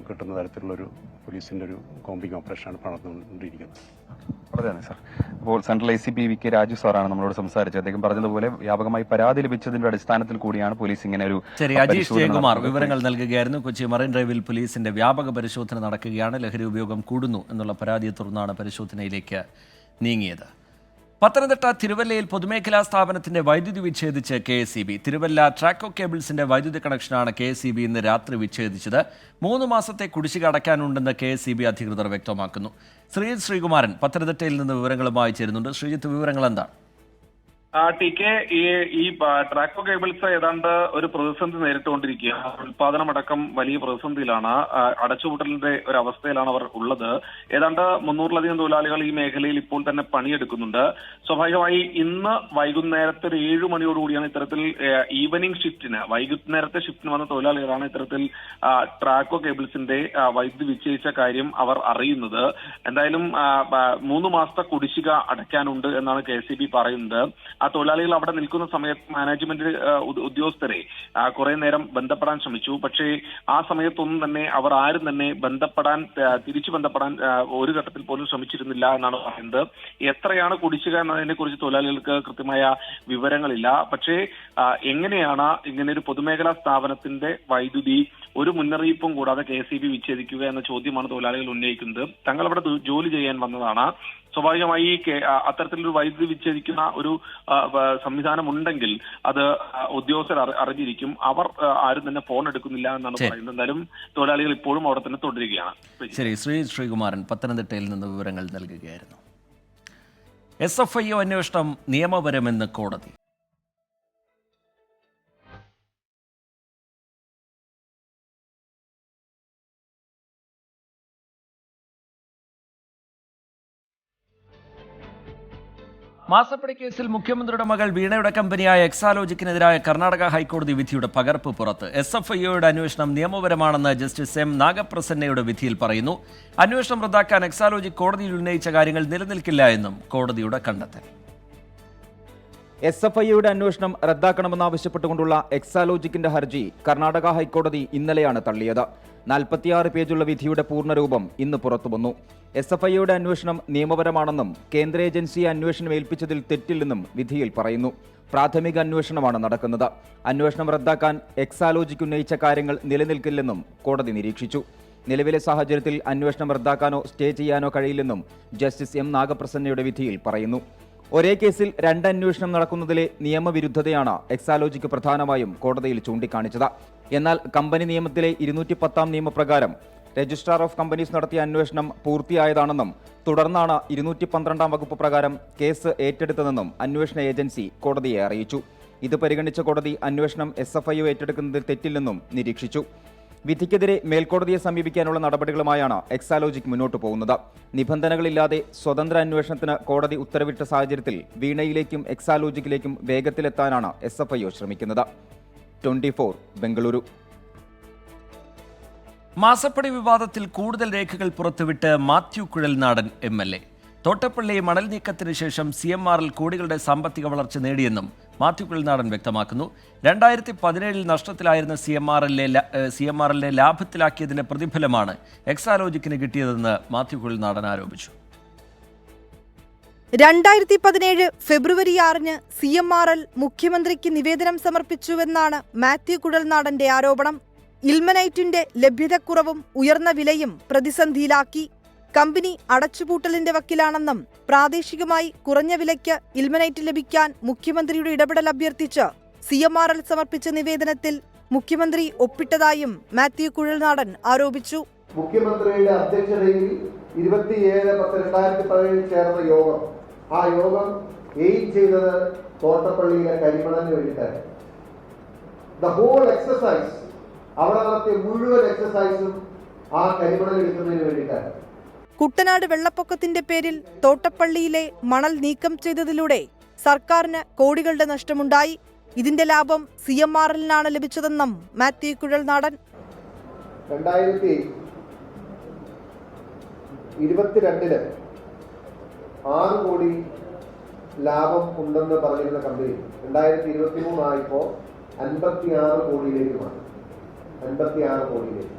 കിട്ടുന്ന തരത്തിലുള്ളൊരു പോലീസിന്റെ ഒരു കോമ്പിംഗ് ഓപ്പറേഷനാണ് നടന്നുകൊണ്ടിരിക്കുന്നത്. വളരെ സാർ. അപ്പോൾ സെൻട്രൽ ACP VK രാജു സാറാണ് നമ്മളോട് സംസാരിച്ചത്. അദ്ദേഹം പറഞ്ഞതുപോലെ വ്യാപകമായി പരാതി ലഭിച്ചതിന്റെ അടിസ്ഥാനത്തിൽ കൂടിയാണ് പോലീസ് ഇങ്ങനെ ഒരു അജീഷ് ജയകുമാർ വിവരങ്ങൾ നൽകുകയായിരുന്നു. കൊച്ചി മറൈൻ ഡ്രൈവിൽ പോലീസിന്റെ വ്യാപക പരിശോധന നടക്കുകയാണ്. ലഹരി ഉപയോഗം കൂടുന്നു എന്നുള്ള പരാതിയെ തുടർന്നാണ് പരിശോധനയിലേക്ക് നീങ്ങിയത്. പത്തനംതിട്ട തിരുവല്ലയിൽ പൊതുമേഖലാ സ്ഥാപനത്തിന്റെ വൈദ്യുതി വിച്ഛേദിച്ച് KSEB. തിരുവല്ല ട്രാക്കോ കേബിൾസിന്റെ വൈദ്യുതി കണക്ഷനാണ് KSEB ഇന്ന് രാത്രി വിച്ഛേദിച്ചത്. 3 മാസത്തെ കുടിശ്ശിക അടയ്ക്കാനുണ്ടെന്ന് KSEB അധികൃതർ വ്യക്തമാക്കുന്നു. ശ്രീകുമാരൻ പത്തനംതിട്ടയിൽ നിന്ന് വിവരങ്ങളുമായി ചേരുന്നുണ്ട്. ശ്രീജിത്ത്, വിവരങ്ങൾ എന്താണ്? TK, ഈ ട്രാക്കോ കേബിൾസ് ഏതാണ്ട് ഒരു പ്രതിസന്ധി നേരിട്ടുകൊണ്ടിരിക്കുകയാണ്. ഉൽപാദനമടക്കം വലിയ പ്രതിസന്ധിയിലാണ്. അടച്ചുപൂട്ടലിന്റെ ഒരു അവസ്ഥയിലാണ് അവർ ഉള്ളത്. ഏതാണ്ട് 300-ലധികം തൊഴിലാളികൾ ഈ മേഖലയിൽ ഇപ്പോൾ തന്നെ പണിയെടുക്കുന്നുണ്ട്. സ്വാഭാവികമായി ഇന്ന് വൈകുന്നേരത്തെ ഒരു 7 മണിയോടുകൂടിയാണ് ഇത്തരത്തിൽ ഈവനിംഗ് ഷിഫ്റ്റിന്, വൈകുന്നേരത്തെ ഷിഫ്റ്റിന് വന്ന തൊഴിലാളികളാണ് ഇത്തരത്തിൽ ട്രാക്കോ കേബിൾസിന്റെ വൈദ്യുതി വിച്ഛേദിച്ച കാര്യം അവർ അറിയുന്നത്. എന്തായാലും 3 മാസത്തെ കുടിശ്ശിക അടയ്ക്കാനുണ്ട് എന്നാണ് KSEB പറയുന്നത്. ആ തൊഴിലാളികൾ അവിടെ നിൽക്കുന്ന സമയത്ത് മാനേജ്മെന്റ് ഉദ്യോഗസ്ഥരെ കുറെ നേരം ബന്ധപ്പെടാൻ ശ്രമിച്ചു. പക്ഷേ ആ സമയത്തൊന്നും തന്നെ അവർ ആരും തന്നെ തിരിച്ചു ബന്ധപ്പെടാൻ ഒരു ഘട്ടത്തിൽ പോലും ശ്രമിച്ചിരുന്നില്ല എന്നാണ് പറയുന്നത്. എത്രയാണ് കുടിശ്ശിക എന്നതിനെ കുറിച്ച് തൊഴിലാളികൾക്ക് കൃത്യമായ വിവരങ്ങളില്ല. പക്ഷേ എങ്ങനെയാണ് ഇങ്ങനെ ഒരു പൊതുമേഖലാ സ്ഥാപനത്തിന്റെ വൈദ്യുതി ഒരു മുന്നറിയിപ്പും കൂടാതെ KSEB വിച്ഛേദിക്കുക എന്ന ചോദ്യമാണ് തൊഴിലാളികൾ ഉന്നയിക്കുന്നത്. തങ്ങൾ അവിടെ ജോലി ചെയ്യാൻ വന്നതാണ്. സ്വാഭാവികമായി അത്തരത്തിലൊരു വൈദ്യുതി വിച്ഛേദിക്കുന്ന ഒരു സംവിധാനം ഉണ്ടെങ്കിൽ അത് ഉദ്യോഗസ്ഥർ അറിഞ്ഞിരിക്കും. അവർ ആരും തന്നെ ഫോൺ എടുക്കുന്നില്ല എന്നാണ് പറയുന്നത്. എന്തായാലും തൊഴിലാളികൾ ഇപ്പോഴും അവിടെ തന്നെ തുടരുകയാണ്. ശരി, ശ്രീകുമാരൻ പത്തനംതിട്ടയിൽ നിന്ന് വിവരങ്ങൾ നൽകുകയായിരുന്നു. SFIO അന്വേഷണം നിയമപരമെന്ന് കോടതി. മാസപ്പടി കേസിൽ മുഖ്യമന്ത്രിയുടെ മകൾ വീണയുടെ കമ്പനിയായ എക്സാലോജിക്കിനെതിരായ കർണാടക ഹൈക്കോടതി വിധിയുടെ പകർപ്പ് പുറത്ത്. SFIOയുടെ അന്വേഷണം നിയമപരമാണെന്ന് ജസ്റ്റിസ് M നാഗപ്രസന്നയുടെ വിധിയിൽ പറയുന്നു. അന്വേഷണം റദ്ദാക്കാൻ എക്സാലോജിക് കോടതിയിൽ ഉന്നയിച്ച കാര്യങ്ങൾ നിലനിൽക്കില്ല എന്നും കോടതിയുടെ കണ്ടെത്തൽ. SFIOയുടെ അന്വേഷണം റദ്ദാക്കണമെന്നാവശ്യപ്പെട്ടുകൊണ്ടുള്ള എക്സാലോജിക്കിന്റെ ഹർജി കർണാടക ഹൈക്കോടതി ഇന്നലെയാണ് തള്ളിയത്. 46 പേജുള്ള വിധിയുടെ പൂർണ്ണരൂപം ഇന്ന് പുറത്തുവന്നു. SFIOയുടെ അന്വേഷണം നിയമപരമാണെന്നും കേന്ദ്ര ഏജൻസിയെ അന്വേഷണം ഏൽപ്പിച്ചതിൽ തെറ്റില്ലെന്നും വിധിയിൽ പറയുന്നു. പ്രാഥമിക അന്വേഷണമാണ് നടക്കുന്നത്. അന്വേഷണം റദ്ദാക്കാൻ എക്സാലോജിക്ക് ഉന്നയിച്ച കാര്യങ്ങൾ നിലനിൽക്കില്ലെന്നും കോടതി നിരീക്ഷിച്ചു. നിലവിലെ സാഹചര്യത്തിൽ അന്വേഷണം റദ്ദാക്കാനോ സ്റ്റേ ചെയ്യാനോ കഴിയില്ലെന്നും ജസ്റ്റിസ് M നാഗപ്രസന്നയുടെ വിധിയിൽ പറയുന്നു. ഒരേ കേസിൽ 2 അന്വേഷണം നടക്കുന്നതിലെ നിയമവിരുദ്ധതയാണ് എക്സാലോജിക്ക് പ്രധാനമായും കോടതിയിൽ ചൂണ്ടിക്കാണിച്ചത്. എന്നാൽ കമ്പനി നിയമത്തിലെ 210-ാം നിയമപ്രകാരം രജിസ്ട്രാർ ഓഫ് കമ്പനീസ് നടത്തിയ അന്വേഷണം പൂർത്തിയായതാണെന്നും തുടർന്നാണ് 212 വകുപ്പ് പ്രകാരം കേസ് ഏറ്റെടുത്തതെന്നും അന്വേഷണ ഏജൻസി കോടതിയെ അറിയിച്ചു. ഇത് പരിഗണിച്ച കോടതി അന്വേഷണം SFIO ഏറ്റെടുക്കുന്നതിൽ തെറ്റില്ലെന്നും നിരീക്ഷിച്ചു. വിധിക്കെതിരെ മേൽക്കോടതിയെ സമീപിക്കാനുള്ള നടപടികളുമായാണ് എക്സാലോജിക് മുന്നോട്ടു പോകുന്നത്. നിബന്ധനകളില്ലാതെ സ്വതന്ത്ര അന്വേഷണത്തിന് കോടതി ഉത്തരവിട്ട സാഹചര്യത്തിൽ വീണയിലേക്കും എക്സാലോജിക്കിലേക്കും വേഗത്തിലെത്താനാണ് SFIO ശ്രമിക്കുന്നത്. 24 ബംഗളൂരു. മാസപ്പടി വിവാദത്തിൽ കൂടുതൽ രേഖകൾ പുറത്തുവിട്ട് മാത്യു കുഴൽനാടൻ MLA. തോട്ടപ്പള്ളി മണൽ നീക്കത്തിന് ശേഷം CMRL കോടികളുടെ സാമ്പത്തിക വളർച്ച നേടിയെന്നും മാത്യു കുഴൽനാടൻ വ്യക്തമാക്കുന്നു. 2017 നഷ്ടത്തിലായിരുന്ന CMRLനെ ലാഭത്തിലാക്കിയതിന്റെ പ്രതിഫലമാണ് എക്സാലോജിക്കിന് കിട്ടിയതെന്ന് മാത്യു കുഴൽനാടൻ ആരോപിച്ചു. 2017 ഫെബ്രുവരി 6 CMRL മുഖ്യമന്ത്രിക്ക് നിവേദനം സമർപ്പിച്ചുവെന്നാണ് മാത്യു കുഴൽനാടന്റെ ആരോപണം. ഇൽമനൈറ്റിന്റെ ലഭ്യതക്കുറവും ഉയർന്ന വിലയും പ്രതിസന്ധിയിലാക്കി. കമ്പനി അടച്ചുപൂട്ടലിന്റെ വക്കിലാണെന്നും പ്രാദേശികമായി കുറഞ്ഞ വിലയ്ക്ക് ഇൽമനൈറ്റ് ലഭിക്കാൻ മുഖ്യമന്ത്രിയുടെ ഇടപെടൽ അഭ്യർത്ഥിച്ച് CMRL സമർപ്പിച്ച നിവേദനത്തിൽ മുഖ്യമന്ത്രി ഒപ്പിട്ടതായും മാത്യു കുഴൽനാടൻ ആരോപിച്ചു. മുഖ്യമന്ത്രിയുടെ അധ്യക്ഷതയിൽ 27/10/2017 ചേർന്ന യോഗം, ആ യോഗം എയിം ചെയ്തത് തോട്ടപ്പള്ളിയിലെ കരിമണലിന് വേണ്ടിയിട്ടാണ്. ദ ഹോൾ എക്സസൈസ്, അവിടെ നടത്തിയ മുഴുവൻ എക്സസൈസും ആ കരിമണൽ എടുക്കുന്നതിന് വേണ്ടിയിട്ടാണ്. കുട്ടനാട് വെള്ളപ്പൊക്കത്തിന്റെ പേരിൽ തോട്ടപ്പള്ളിയിലെ മണൽ നീക്കം ചെയ്തതിലൂടെ സർക്കാരിന് കോടികളുടെ നഷ്ടമുണ്ടായി. ഇതിന്റെ ലാഭം CMRLനാണ് ലഭിച്ചതെന്നും മാത്യു കുഴൽനാടൻ. 2022 6 കോടി ലാഭം ഉണ്ടെന്ന് പറഞ്ഞിരുന്ന കമ്പനി 2023 ആയപ്പോൾ 56 കോടിയിലേക്ക് മാറി. 56 കോടിയിലേക്ക്.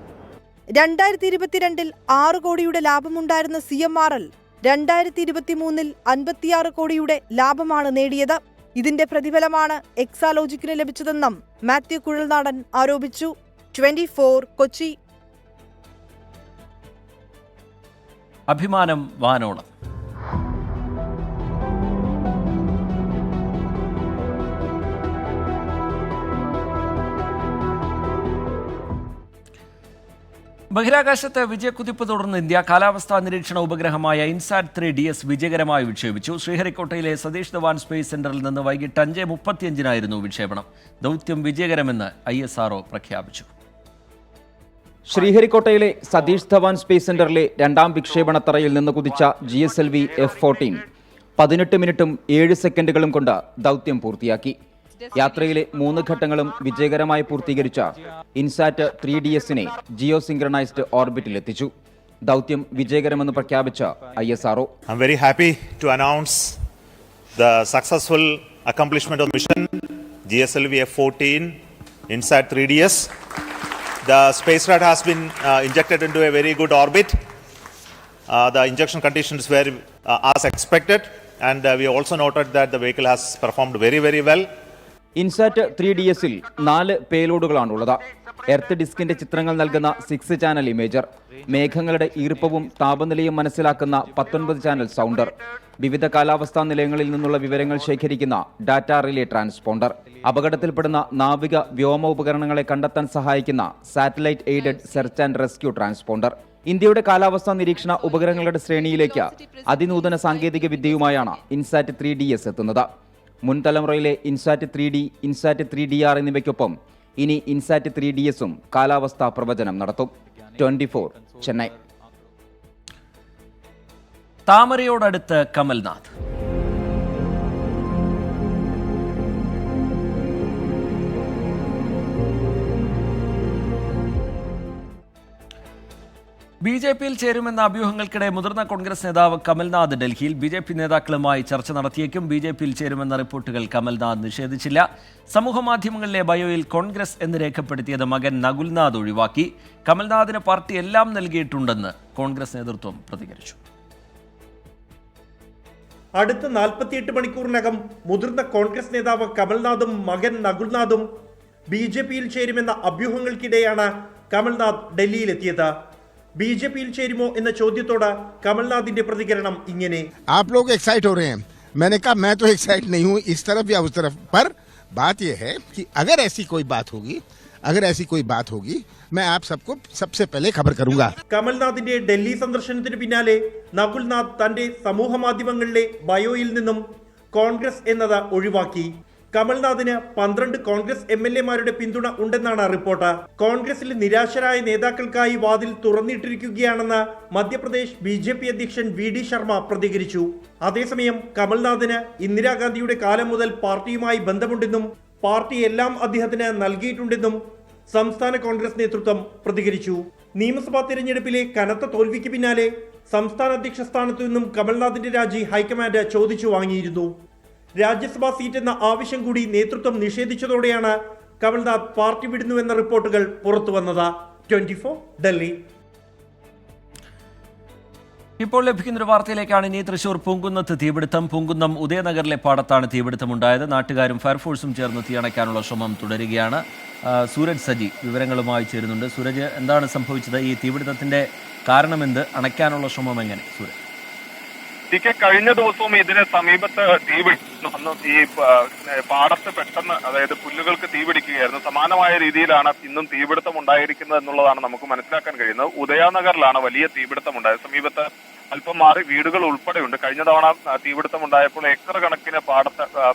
2022 6 കോടിയുടെ ലാഭമുണ്ടായിരുന്ന CMRL 2023 56 കോടിയുടെ ലാഭമാണ് നേടിയത്. ഇതിന്റെ പ്രതിഫലമാണ് എക്സാലോജിക്കിന് ലഭിച്ചതെന്നും മാത്യു കുഴൽനാടൻ ആരോപിച്ചു. 24 കൊച്ചി. അഭിമാനം വാനോളം. ബഹിരാകാശത്ത് വിജയക്കുതിപ്പ് തുടർന്ന് ഇന്ത്യ കാലാവസ്ഥാ നിരീക്ഷണ ഉപഗ്രഹമായ INSAT-3 DS വിജയകരമായി വിക്ഷേപിച്ചു. ശ്രീഹരിക്കോട്ടയിലെ സതീഷ് ധവാൻ സ്പേസ് സെന്ററിൽ നിന്ന് വൈകിട്ട് 5:35 വിക്ഷേപണം. ദൗത്യം വിജയകരമെന്ന് ISRO പ്രഖ്യാപിച്ചു. ശ്രീഹരിക്കോട്ടയിലെ സതീഷ് ധവാൻ സ്പേസ് സെന്ററിലെ രണ്ടാം വിക്ഷേപണത്തറയിൽ നിന്ന് കുതിച്ച GSLV F-14 18 മിനിറ്റും 7 സെക്കൻഡുകളും കൊണ്ട് ദൗത്യം പൂർത്തിയാക്കി. യാത്രയിലെ 3 ഘട്ടങ്ങളും വിജയകരമായി പൂർത്തീകരിച്ച INSAT-3 DS-നെ ജിയോ സിങ്ക്രണൈസ്ഡ് ഓർബിറ്റിലെത്തിച്ചു. ദൗത്യം വിജയകരമെന്ന് പ്രഖ്യാപിച്ച ISRO. I'm very happy to announce the successful accomplishment of mission GSLV F-14 INSAT-3 DS. The spacecraft has been injected into a very good orbit. The injection conditions were as expected, and we also noted that the vehicle has performed very, very well. INSAT-3 DS-ൽ 4 പേലോഡുകളാണുള്ളത്. Earth ഡിസ്കിന്റെ ചിത്രങ്ങൾ നൽകുന്ന 6 channel imager, മേഘങ്ങളുടെ ഈർപ്പവും താപനിലയും മനസ്സിലാക്കുന്ന 19 channel sounder, വിവിധ കാലാവസ്ഥാ നിലയങ്ങളിൽ നിന്നുള്ള വിവരങ്ങൾ ശേഖരിക്കുന്ന ഡാറ്റ റിലേ ട്രാൻസ്പോണ്ടർ, അപകടത്തിൽപ്പെടുന്ന നാവിക വ്യോമ ഉപകരണങ്ങളെ കണ്ടെത്താൻ സഹായിക്കുന്ന satellite aided search and rescue transponder. ഇന്ത്യയുടെ കാലാവസ്ഥാ നിരീക്ഷണ ഉപകരണങ്ങളുടെ ശ്രേണിയിലേക്ക് അതിനൂതന സാങ്കേതിക വിദ്യയുമായാണ് INSAT-3 DS എത്തുന്നത്. മുൻ തലമുറയിലെ INSAT-3D, INSAT-3DR എന്നിവയ്ക്കൊപ്പം ഇനി INSAT-3 DS-ഉം കാലാവസ്ഥാ പ്രവചനം നടത്തും. 24 ചെന്നൈ. താമരയോടടുത്ത് കമൽനാഥ്. BJP-യിൽ ചേരുമെന്ന അഭ്യൂഹങ്ങൾക്കിടെ മുതിർന്ന കോൺഗ്രസ് നേതാവ് കമൽനാഥ് ഡൽഹിയിൽ BJP നേതാക്കളുമായി ചർച്ച നടത്തിയേക്കും. BJP-യിൽ ചേരുമെന്ന റിപ്പോർട്ടുകൾ കമൽനാഥ് നിഷേധിച്ചില്ല. സമൂഹമാധ്യമങ്ങളിലെ ബയോയിൽ കോൺഗ്രസ് എന്ന് രേഖപ്പെടുത്തിയത് മകൻ നകുൽനാഥ് ഒഴിവാക്കി. കമൽനാഥിന് പാർട്ടി എല്ലാം നൽകിയിട്ടുണ്ടെന്ന് കോൺഗ്രസ് നേതൃത്വം പ്രതികരിച്ചു. അടുത്ത 48 മണിക്കൂറിനകം മുതിർന്ന കോൺഗ്രസ് നേതാവ് കമൽനാഥും മകൻ നകുൽനാഥും BJP-യിൽ ചേരുമെന്ന അഭ്യൂഹങ്ങൾക്കിടെയാണ് കമൽനാഥ് ഡൽഹിയിലെത്തിയത്. BJP-യിൽ ചേരുമോ എന്ന ചോദ്യത്തോട് കമൽനാഥിന്റെ പ്രതികരണം ഇങ്ങനെ: आप लोग एक्साइट हो रहे हैं, मैंने कहा मैं तो एक्साइट नहीं हूं इस तरफ या उस तरफ, पर बात यह है कि अगर ऐसी कोई बात होगी, अगर ऐसी कोई बात होगी मैं आप सबको सबसे पहले खबर करूंगा. കമൽനാഥിന്റെ ഡൽഹി സന്ദർശനത്തിന് പിന്നാലെ നകുൽനാഥ് തന്റെ സമൂഹ മാധ്യമങ്ങളിലെ ബയോയിൽ നിന്നും കോൺഗ്രസ് എന്നത് ഒഴിവാക്കി. കമൽനാഥിന് 12 കോൺഗ്രസ് MLA-മാരുടെ പിന്തുണ ഉണ്ടെന്നാണ് റിപ്പോർട്ട്. കോൺഗ്രസിൽ നിരാശരായ നേതാക്കൾക്കായി വാതിൽ തുറന്നിട്ടിരിക്കുകയാണെന്ന് മധ്യപ്രദേശ് BJP അധ്യക്ഷൻ VD ശർമ്മ പ്രതികരിച്ചു. അതേസമയം കമൽനാഥിന് ഇന്ദിരാഗാന്ധിയുടെ കാലം മുതൽ പാർട്ടിയുമായി ബന്ധമുണ്ടെന്നും പാർട്ടി എല്ലാം അദ്ദേഹത്തിന് നൽകിയിട്ടുണ്ടെന്നും സംസ്ഥാന കോൺഗ്രസ് നേതൃത്വം പ്രതികരിച്ചു. നിയമസഭാ തെരഞ്ഞെടുപ്പിലെ കനത്ത തോൽവിക്ക് പിന്നാലെ സംസ്ഥാന അധ്യക്ഷ സ്ഥാനത്തു നിന്നും കമൽനാഥിന്റെ രാജി ഹൈക്കമാൻഡ് ചോദിച്ചു വാങ്ങിയിരുന്നു. രാജ്യസഭാ സീറ്റ് എന്ന ആവശ്യം കൂടി നേതൃത്വം നിഷേധിച്ചതോടെയാണ് കമൽനാഥ് പാർട്ടി വിടുന്നുവെന്ന റിപ്പോർട്ടുകൾ പുറത്തുവന്നത്. 24 ഡൽഹി. ഇപ്പോൾ ലഭിക്കുന്നൊരു വാർത്തയിലേക്കാണ്. ഇനി തൃശൂർ പൂങ്കുന്നത്ത് തീപിടുത്തം. പൂങ്കുന്നം ഉദയനഗറിലെ പാടത്താണ് തീപിടുത്തമുണ്ടായത്. നാട്ടുകാരും ഫയർഫോഴ്സും ചേർന്ന് തീയണയ്ക്കാനുള്ള ശ്രമം തുടരുകയാണ്. സൂരജ് സജി വിവരങ്ങളുമായി ചേരുന്നുണ്ട്. സൂരജ്, എന്താണ് സംഭവിച്ചത്? ഈ തീപിടുത്തത്തിന്റെ കാരണമെന്ത്? അണയ്ക്കാനുള്ള ശ്രമം എങ്ങനെ? സൂരജ്. കഴിഞ്ഞ ദിവസവും ഇതിന് സമീപത്ത് തീപിടിക്കുന്നു. ഈ പാടത്ത് പെട്ടെന്ന്, അതായത് പുല്ലുകൾക്ക് തീപിടിക്കുകയായിരുന്നു. സമാനമായ രീതിയിലാണ് ഇന്നും തീപിടുത്തം ഉണ്ടായിരിക്കുന്നത് എന്നുള്ളതാണ് നമുക്ക് മനസ്സിലാക്കാൻ കഴിയുന്നത്. ഉദയനഗറിലാണ് വലിയ തീപിടുത്തം ഉണ്ടായത്. സമീപത്ത് അല്പം മാറി വീടുകൾ ഉൾപ്പെടെയുണ്ട്. കഴിഞ്ഞ തവണ തീപിടുത്തം ഉണ്ടായപ്പോൾ ഏക്കർ കണക്കിന്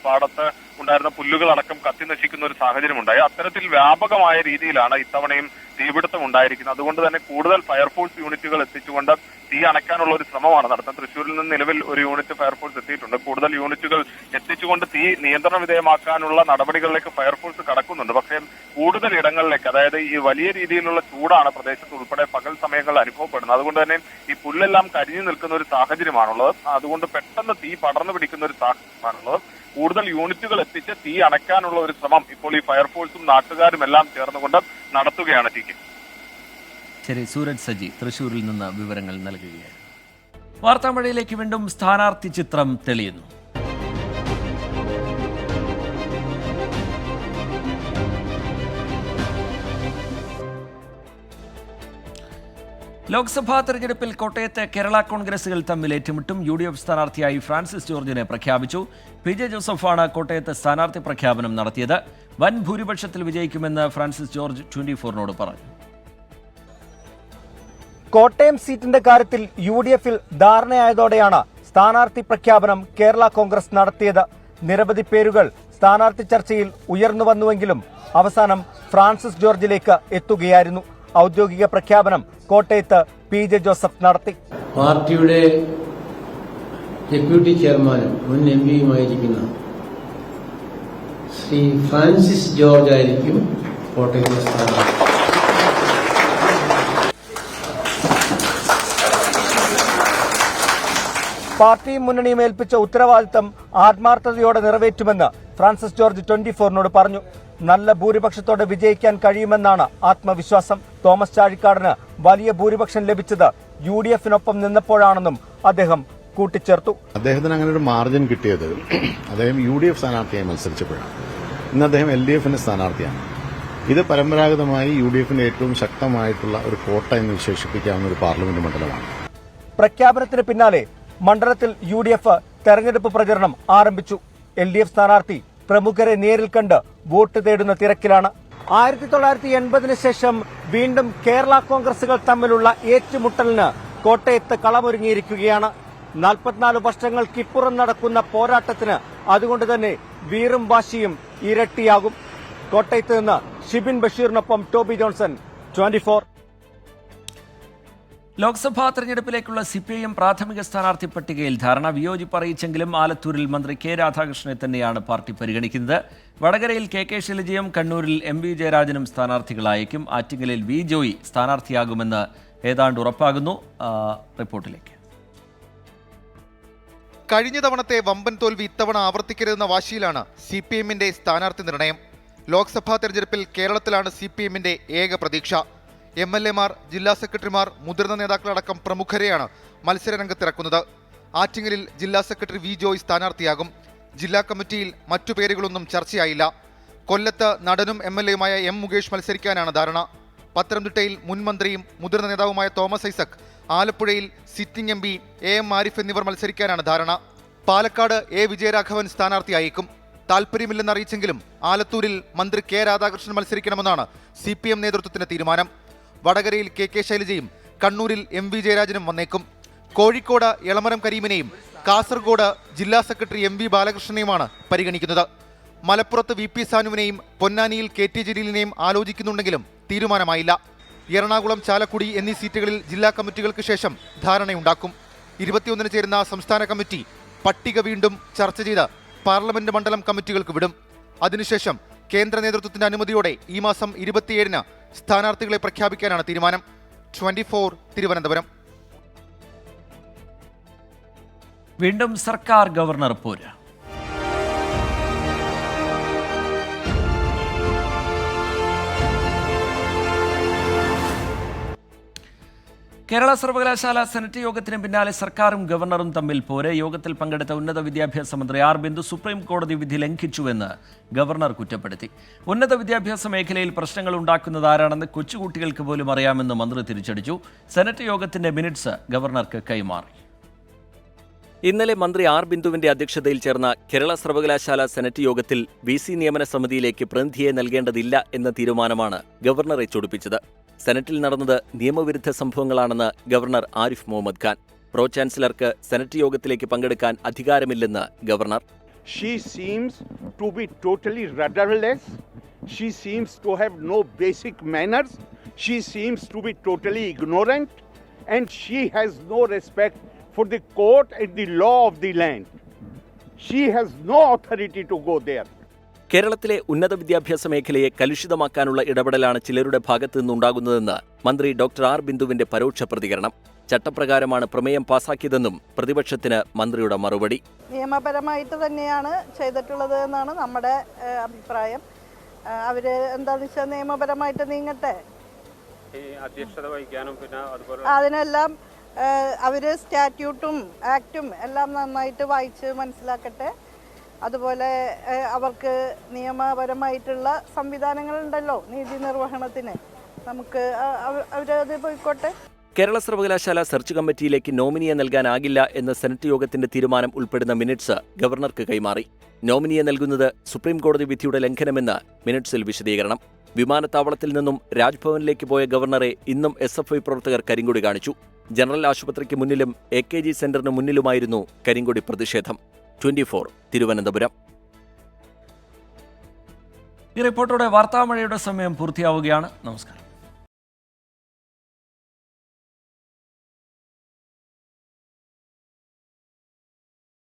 പാടത്ത് ഉണ്ടായിരുന്ന പുല്ലുകളടക്കം കത്തി നശിക്കുന്ന ഒരു സാഹചര്യം ഉണ്ടായി. അത്തരത്തിൽ വ്യാപകമായ രീതിയിലാണ് ഇത്തവണയും തീപിടുത്തം ഉണ്ടായിരിക്കുന്നത്. അതുകൊണ്ട് തന്നെ കൂടുതൽ ഫയർഫോഴ്സ് യൂണിറ്റുകൾ എത്തിച്ചുകൊണ്ട് തീ അണയ്ക്കാനുള്ള ഒരു ശ്രമമാണ് നടത്തുന്നത്. തൃശ്ശൂരിൽ നിന്ന് നിലവിൽ ഒരു യൂണിറ്റ് ഫയർഫോഴ്സ് എത്തിയിട്ടുണ്ട്. കൂടുതൽ യൂണിറ്റുകൾ എത്തിച്ചുകൊണ്ട് തീ നിയന്ത്രണ വിധേയമാക്കാനുള്ള നടപടികളിലേക്ക് ഫയർഫോഴ്സ് കടക്കുന്നുണ്ട്. പക്ഷേ കൂടുതൽ ഇടങ്ങളിലേക്ക്, അതായത് ഈ വലിയ രീതിയിലുള്ള ചൂടാണ് പ്രദേശത്ത് ഉൾപ്പെടെ പകൽ സമയങ്ങളിൽ അനുഭവപ്പെടുന്നത്. അതുകൊണ്ട് തന്നെ ഈ പുല്ലെല്ലാം കരിഞ്ഞു നിൽക്കുന്ന ഒരു സാഹചര്യമാണുള്ളത്. അതുകൊണ്ട് പെട്ടെന്ന് തീ പടർന്നു പിടിക്കുന്ന ഒരു സാഹചര്യമാണുള്ളത്. കൂടുതൽ യൂണിറ്റുകൾ എത്തിച്ച് തീ അണയ്ക്കാനുള്ള ഒരു ശ്രമം ഇപ്പോൾ ഈ ഫയർഫോഴ്സും നാട്ടുകാരും എല്ലാം ചേർന്നുകൊണ്ട് നടത്തുകയാണ്. ശരി, സൂരജ് സജി തൃശ്ശൂരിൽ നിന്ന് വിവരങ്ങൾ നൽകുകയാണ്. വാർത്താമഴയിലേക്ക് വീണ്ടും. സ്ഥാനാർത്ഥി ചിത്രം തെളിയുന്നു. ലോക്സഭാ തെരഞ്ഞെടുപ്പിൽ കോട്ടയത്ത് കേരള കോൺഗ്രസുകൾ തമ്മിൽ ഏറ്റുമുട്ടും. UDF സ്ഥാനാർത്ഥിയായി ഫ്രാൻസിസ് ജോർജിനെ പ്രഖ്യാപിച്ചു. PJ ജോസഫാണ് കോട്ടയത്ത് സ്ഥാനാർത്ഥി പ്രഖ്യാപനം നടത്തിയത്. വൻ ഭൂരിപക്ഷത്തിൽ വിജയിക്കുമെന്ന് ഫ്രാൻസിസ് ജോർജ് 24-നോട് പറഞ്ഞു. കോട്ടയം സീറ്റിന്റെ കാര്യത്തിൽ UDF-ൽ ധാരണയായതോടെയാണ് സ്ഥാനാർത്ഥി പ്രഖ്യാപനം കേരള കോൺഗ്രസ് നടത്തിയത്. നിരവധി പേരുകൾ സ്ഥാനാർത്ഥി ചർച്ചയിൽ ഉയർന്നു വന്നുവെങ്കിലും അവസാനം ഫ്രാൻസിസ് ജോർജിലേക്ക് എത്തുകയായിരുന്നു. ഔദ്യോഗിക പ്രഖ്യാപനം കോട്ടയത്ത് PJ ജോസഫ് നടത്തി. പാർട്ടിയുടെ ഡെപ്യൂട്ടി ചെയർമാനും മുൻ MPയുമായിരിക്കുന്ന ശ്രീ ഫ്രാൻസിസ് ജോർജ് ആയിരിക്കും കോട്ടയത്തെ സ്ഥാനാർത്ഥി. പാർട്ടിയും മുന്നണിയും ഏൽപ്പിച്ച ഉത്തരവാദിത്തം ആത്മാർത്ഥതയോടെ നിറവേറ്റുമെന്ന് ഫ്രാൻസിസ് ജോർജ് 24-നോട് പറഞ്ഞു. നല്ല ഭൂരിപക്ഷത്തോടെ വിജയിക്കാൻ കഴിയുമെന്നാണ് ആത്മവിശ്വാസം. തോമസ് ചാഴിക്കാടന് വലിയ ഭൂരിപക്ഷം ലഭിച്ചത് UDF-നൊപ്പം നിന്നപ്പോഴാണെന്നും അദ്ദേഹം കൂട്ടിച്ചേർത്തു. അദ്ദേഹത്തിന് അങ്ങനെ ഒരു മാർജിൻ കിട്ടിയത് അദ്ദേഹം UDF സ്ഥാനാർത്ഥിയായി മത്സരിച്ചപ്പോഴാണ്. ഇന്ന് അദ്ദേഹം LDF-ന്റെ സ്ഥാനാർത്ഥിയാണ്. ഇത് പരമ്പരാഗതമായി UDF-ന്റെ ഏറ്റവും ശക്തമായിട്ടുള്ള ഒരു കോട്ട എന്ന് വിശേഷിപ്പിക്കാവുന്ന ഒരു പാർലമെന്റ് മണ്ഡലമാണ്. പ്രഖ്യാപനത്തിന് പിന്നാലെ മണ്ഡലത്തിൽ UDF തെരഞ്ഞെടുപ്പ് പ്രചരണം ആരംഭിച്ചു. LDF സ്ഥാനാർത്ഥി പ്രമുഖരെ നേരിൽ കണ്ട് വോട്ട് തേടുന്ന തിരക്കിലാണ്. 1980-ന് ശേഷം വീണ്ടും കേരള കോൺഗ്രസുകൾ തമ്മിലുള്ള ഏറ്റുമുട്ടലിന് കോട്ടയത്ത് കളമൊരുങ്ങിയിരിക്കുകയാണ്. 44 വർഷങ്ങൾക്കിപ്പുറം നടക്കുന്ന പോരാട്ടത്തിന് അതുകൊണ്ട് തന്നെ വീറും വാശിയും ഇരട്ടിയാകും. കോട്ടയത്ത് നിന്ന് ഷിബിൻ ബഷീറിനൊപ്പം ടോബി ജോൺസൺ, 24. ലോക്സഭാ തെരഞ്ഞെടുപ്പിലേക്കുള്ള CPIM പ്രാഥമിക സ്ഥാനാർത്ഥി പട്ടികയിൽ ധാരണ. വിയോജിപ്പ് അറിയിച്ചെങ്കിലും ആലത്തൂരിൽ മന്ത്രി K രാധാകൃഷ്ണനെ തന്നെയാണ് പാർട്ടി പരിഗണിക്കുന്നത്. വടകരയിൽ KK ശൈലജയും കണ്ണൂരിൽ MV ജയരാജനും സ്ഥാനാർത്ഥികളായേക്കും. ആറ്റിങ്ങലിൽ V ജോയി സ്ഥാനാർത്ഥിയാകുമെന്ന് ഏതാണ്ട് ഉറപ്പാകുന്നു. റിപ്പോർട്ടിലേക്ക്. കഴിഞ്ഞ തവണത്തെ വമ്പൻ തോൽവി ഇത്തവണ ആവർത്തിക്കരുതെന്ന വാശിയിലാണ് CPIM-ന്റെ സ്ഥാനാർത്ഥി നിർണയം. ലോക്സഭാ തെരഞ്ഞെടുപ്പിൽ കേരളത്തിലാണ് CPIM-ന്റെ ഏക പ്രതീക്ഷ. MLA-മാർ, ജില്ലാ സെക്രട്ടറിമാർ, മുതിർന്ന നേതാക്കളടക്കം പ്രമുഖരെയാണ് മത്സരരംഗത്തിറക്കുന്നത്. ആറ്റിങ്ങലിൽ ജില്ലാ സെക്രട്ടറി V ജോയ് സ്ഥാനാർത്ഥിയാകും. ജില്ലാ കമ്മിറ്റിയിൽ മറ്റു പേരുകളൊന്നും ചർച്ചയായില്ല. കൊല്ലത്ത് നടനും MLA-യുമായ M മുകേഷ് മത്സരിക്കാനാണ് ധാരണ. പത്തനംതിട്ടയിൽ മുൻ മന്ത്രിയും മുതിർന്ന നേതാവുമായ തോമസ് ഐസക്, ആലപ്പുഴയിൽ സിറ്റിംഗ് MP AM ആരിഫ് എന്നിവർ മത്സരിക്കാനാണ് ധാരണ. പാലക്കാട് A വിജയരാഘവൻ സ്ഥാനാർത്ഥിയായേക്കും. താൽപ്പര്യമില്ലെന്ന് അറിയിച്ചെങ്കിലും ആലത്തൂരിൽ മന്ത്രി കെ രാധാകൃഷ്ണൻ മത്സരിക്കണമെന്നാണ് CPM നേതൃത്വത്തിന്റെ തീരുമാനം. വടകരയിൽ KK ശൈലജയും കണ്ണൂരിൽ MV ജയരാജനും വന്നേക്കും. കോഴിക്കോട് എളമരം കരീമിനെയും കാസർഗോഡ് ജില്ലാ സെക്രട്ടറി MV ബാലകൃഷ്ണനെയുമാണ് പരിഗണിക്കുന്നത്. മലപ്പുറത്ത് VP സാനുവിനെയും പൊന്നാനിയിൽ KT ജലീലിനെയും ആലോചിക്കുന്നുണ്ടെങ്കിലും തീരുമാനമായില്ല. എറണാകുളം, ചാലക്കുടി എന്നീ സീറ്റുകളിൽ ജില്ലാ കമ്മിറ്റികൾക്ക് ശേഷം ധാരണയുണ്ടാക്കും. 21-ന് ചേരുന്ന സംസ്ഥാന കമ്മിറ്റി പട്ടിക വീണ്ടും ചർച്ച ചെയ്ത് പാർലമെന്റ് മണ്ഡലം കമ്മിറ്റികൾക്ക് വിടും. അതിനുശേഷം കേന്ദ്ര നേതൃത്വത്തിന്റെ അനുമതിയോടെ ഈ മാസം 27-ന് സ്ഥാനാർത്ഥികളെ പ്രഖ്യാപിക്കാനാണ് തീരുമാനം. 24 തിരുവനന്തപുരം. വീണ്ടും സർക്കാർ ഗവർണർ പോര്. കേരള സർവകലാശാല സെനറ്റ് യോഗത്തിന് പിന്നാലെ സർക്കാരും ഗവർണറും തമ്മിൽ പോരെ. യോഗത്തിൽ പങ്കെടുത്ത ഉന്നത വിദ്യാഭ്യാസ മന്ത്രി ആർ ബിന്ദു സുപ്രീം കോടതി വിധി ലംഘിച്ചുവെന്ന് ഗവർണർ കുറ്റപ്പെടുത്തി. ഉന്നത വിദ്യാഭ്യാസ മേഖലയിൽ പ്രശ്നങ്ങൾ ഉണ്ടാക്കുന്നത് ആരാണെന്ന് കൊച്ചുകുട്ടികൾക്ക് പോലും അറിയാമെന്ന് മന്ത്രി തിരിച്ചടിച്ചു. സെനറ്റ് യോഗത്തിന്റെ മിനിറ്റ്സ് ഗവർണർക്ക് കൈമാറി. ഇന്നലെ മന്ത്രി ആർ ബിന്ദുവിന്റെ അധ്യക്ഷതയിൽ ചേർന്ന കേരള സർവകലാശാല സെനറ്റ് യോഗത്തിൽ VC നിയമന സമിതിയിലേക്ക് പ്രതിനിധിയെ നൽകേണ്ടതില്ല എന്ന തീരുമാനമാണ് ഗവർണറെ ചൊടിപ്പിച്ചത്. സെനറ്റിൽ നടന്നത് നിയമവിരുദ്ധ സംഭവങ്ങളാണെന്ന് ഗവർണർ ആരിഫ് മുഹമ്മദ് ഖാൻ. പ്രോ ചാൻസലർക്ക് സെനറ്റ് യോഗത്തിലേക്ക് പങ്കെടുക്കാൻ അധികാരമില്ലെന്ന് governor. She seems to be totally rudderless. She seems to have no basic manners. She seems to be totally ignorant. And she has no respect for the court and the law of the land. She has no authority to go there. കേരളത്തിലെ ഉന്നത വിദ്യാഭ്യാസ മേഖലയെ കലുഷിതമാക്കാനുള്ള ഇടപെടലാണ് ചിലരുടെ ഭാഗത്തു നിന്നുണ്ടാകുന്നതെന്ന് മന്ത്രി doctor R ബിന്ദുവിന്റെ പരോക്ഷ പ്രതികരണം. ചട്ടപ്രകാരമാണ് പ്രമേയം പാസാക്കിയതെന്നും പ്രതിപക്ഷത്തിന് മന്ത്രിയുടെ മറുപടി. നിയമപരമായിട്ട് തന്നെയാണ് ചെയ്തിട്ടുള്ളത് എന്നാണ് നമ്മുടെ അഭിപ്രായം. അവര് എന്താണെന്ന് വെച്ചാൽ നിയമപരമായിട്ട് നീങ്ങട്ടെ. അധ്യക്ഷത വഹിക്കാനും പിന്നെ അതുപോലെ അതിനെല്ലാം അവര് സ്റ്റാറ്റ്യൂട്ടും ആക്റ്റും എല്ലാം നന്നായിട്ട് വായിച്ച് മനസ്സിലാക്കട്ടെ. അതുപോലെ അവർക്ക് നിയമപരമായിട്ടുള്ള സംവിധാനങ്ങളുണ്ടല്ലോ നീതി നിർവഹണത്തിന്. നമുക്ക് അവരത് പോയിക്കോട്ടെ. കേരള സർവകലാശാല സെർച്ച് കമ്മിറ്റിയിലേക്ക് നോമിനിയെ നൽകാനാകില്ല എന്ന സെനറ്റ് യോഗത്തിന്റെ തീരുമാനം ഉൾപ്പെടുന്ന മിനിറ്റ്സ് ഗവർണർക്ക് കൈമാറി. നോമിനിയെ നൽകുന്നത് സുപ്രീം കോടതി വിധിയുടെ ലംഘനമെന്ന് മിനിറ്റ്സിൽ വിശദീകരണം. വിമാനത്താവളത്തിൽ നിന്നും രാജ്ഭവനിലേക്ക് പോയ ഗവർണറെ ഇന്നും SFI പ്രവർത്തകർ കരിങ്കൊടി കാണിച്ചു. ജനറൽ ആശുപത്രിക്ക് മുന്നിലും AKG സെന്ററിന് മുന്നിലുമായിരുന്നു കരിങ്കൊടി പ്രതിഷേധം. 24 തിരുവനന്തപുരം. ഈ റിപ്പോർട്ടോടെ വാർത്താമഴയുടെ സമയം പൂർത്തിയാവുകയാണ്. നമസ്കാരം.